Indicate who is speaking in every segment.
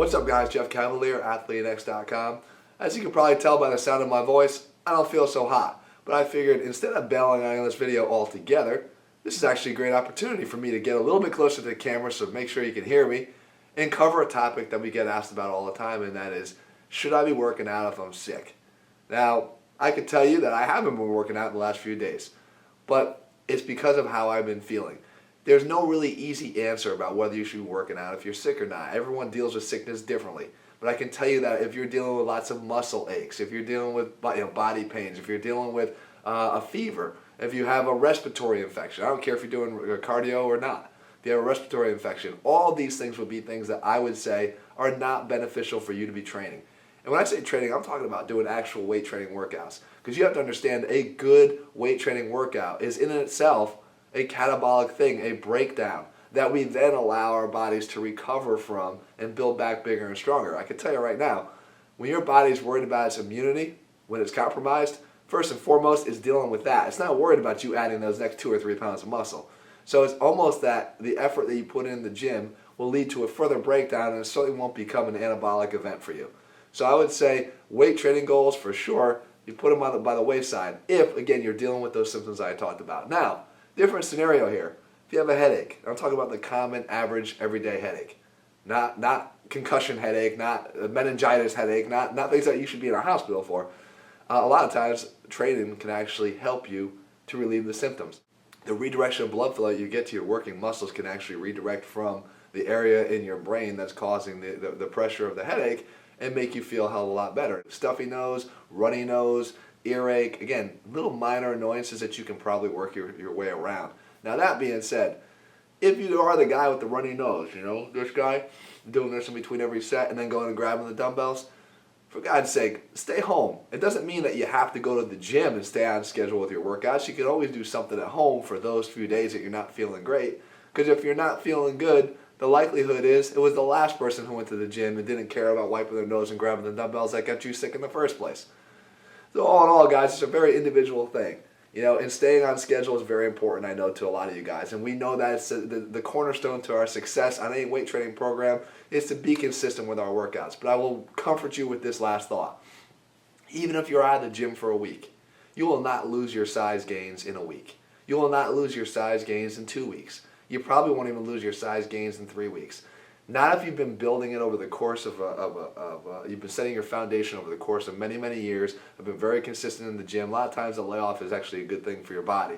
Speaker 1: What's up guys, Jeff Cavalier, ATHLEAN-X.com. As you can probably tell by the sound of my voice, I don't feel so hot. But I figured instead of bailing on this video altogether, this is actually a great opportunity for me to get a little bit closer to the camera so make sure you can hear me and cover a topic that we get asked about all the time, and that is, should I be working out if I'm sick? Now, I can tell you that I haven't been working out in the last few days, but it's because of how I've been feeling. There's no really easy answer about whether you should be working out if you're sick or not. Everyone deals with sickness differently. But I can tell you that if you're dealing with lots of muscle aches, if you're dealing with body pains, if you're dealing with a fever, if you have a respiratory infection, I don't care if you're doing cardio or not, if you have a respiratory infection, all these things would be things that I would say are not beneficial for you to be training. And when I say training, I'm talking about doing actual weight training workouts. Because you have to understand a good weight training workout is in itself a catabolic thing, a breakdown that we then allow our bodies to recover from and build back bigger and stronger. I can tell you right now, when your body's worried about its immunity, when it's compromised, first and foremost is dealing with that. It's not worried about you adding those next 2 or 3 pounds of muscle. So it's almost that the effort that you put in the gym will lead to a further breakdown, and it certainly won't become an anabolic event for you. So I would say weight training goals for sure, you put them by the wayside if, again, you're dealing with those symptoms I talked about. Now, different scenario here. If you have a headache, I'm talking about the common, average, everyday headache. Not concussion headache, not meningitis headache, not things that you should be in a hospital for. A lot of times, training can actually help you to relieve the symptoms. The redirection of blood flow you get to your working muscles can actually redirect from the area in your brain that's causing the pressure of the headache and make you feel a hell of a lot better. Stuffy nose, runny nose, earache, again, little minor annoyances that you can probably work your way around. Now that being said, if you are the guy with the runny nose, you know, this guy doing this in between every set and then going and grabbing the dumbbells, for God's sake, stay home. It doesn't mean that you have to go to the gym and stay on schedule with your workouts. You can always do something at home for those few days that you're not feeling great. Because if you're not feeling good, the likelihood is it was the last person who went to the gym and didn't care about wiping their nose and grabbing the dumbbells that got you sick in the first place. So all in all, guys, it's a very individual thing. You know, and staying on schedule is very important, I know, to a lot of you guys. And we know that it's the cornerstone to our success on any weight training program is to be consistent with our workouts. But I will comfort you with this last thought. Even if you're out of the gym for a week, you will not lose your size gains in a week. You will not lose your size gains in 2 weeks. You probably won't even lose your size gains in 3 weeks. Not if you've been building it over the course of you've been setting your foundation over the course of many, many years. I've been very consistent in the gym. A lot of times the layoff is actually a good thing for your body.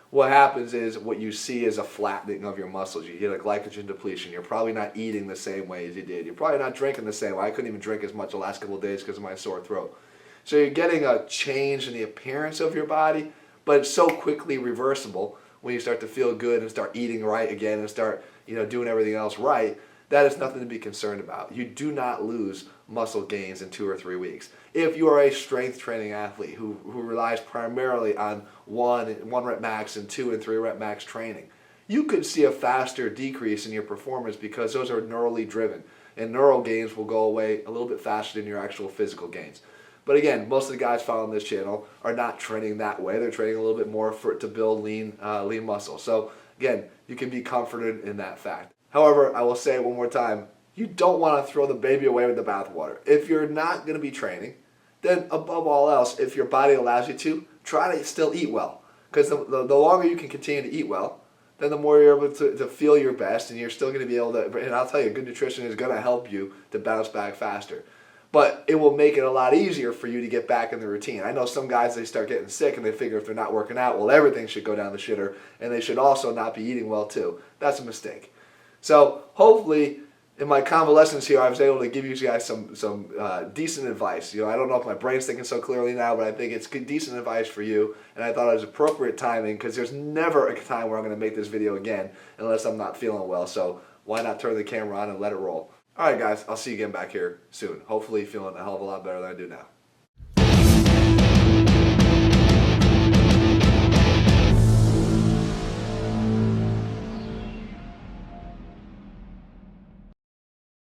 Speaker 1: What happens is what you see is a flattening of your muscles. You get a glycogen depletion. You're probably not eating the same way as you did. You're probably not drinking the same way. I couldn't even drink as much the last couple of days because of my sore throat. So you're getting a change in the appearance of your body, but it's so quickly reversible when you start to feel good and start eating right again and start, you know, doing everything else right. That is nothing to be concerned about. You do not lose muscle gains in 2 or 3 weeks. If you are a strength training athlete who relies primarily on one rep max and 2 and 3 rep max training, you could see a faster decrease in your performance because those are neurally driven, and neural gains will go away a little bit faster than your actual physical gains. But again, most of the guys following this channel are not training that way. They're training a little bit more to build lean muscle. So again, you can be comforted in that fact. However, I will say it one more time, you don't want to throw the baby away with the bathwater. If you're not going to be training, then above all else, if your body allows you to, try to still eat well. Because the longer you can continue to eat well, then the more you're able to feel your best, and you're still going to be able to, and I'll tell you, good nutrition is going to help you to bounce back faster. But it will make it a lot easier for you to get back in the routine. I know some guys, they start getting sick and they figure if they're not working out, well, everything should go down the shitter, and they should also not be eating well too. That's a mistake. So hopefully in my convalescence here, I was able to give you guys some decent advice. You know, I don't know if my brain's thinking so clearly now, but I think it's decent advice for you, and I thought it was appropriate timing because there's never a time where I'm going to make this video again unless I'm not feeling well. So why not turn the camera on and let it roll? All right, guys, I'll see you again back here soon. Hopefully feeling a hell of a lot better than I do now.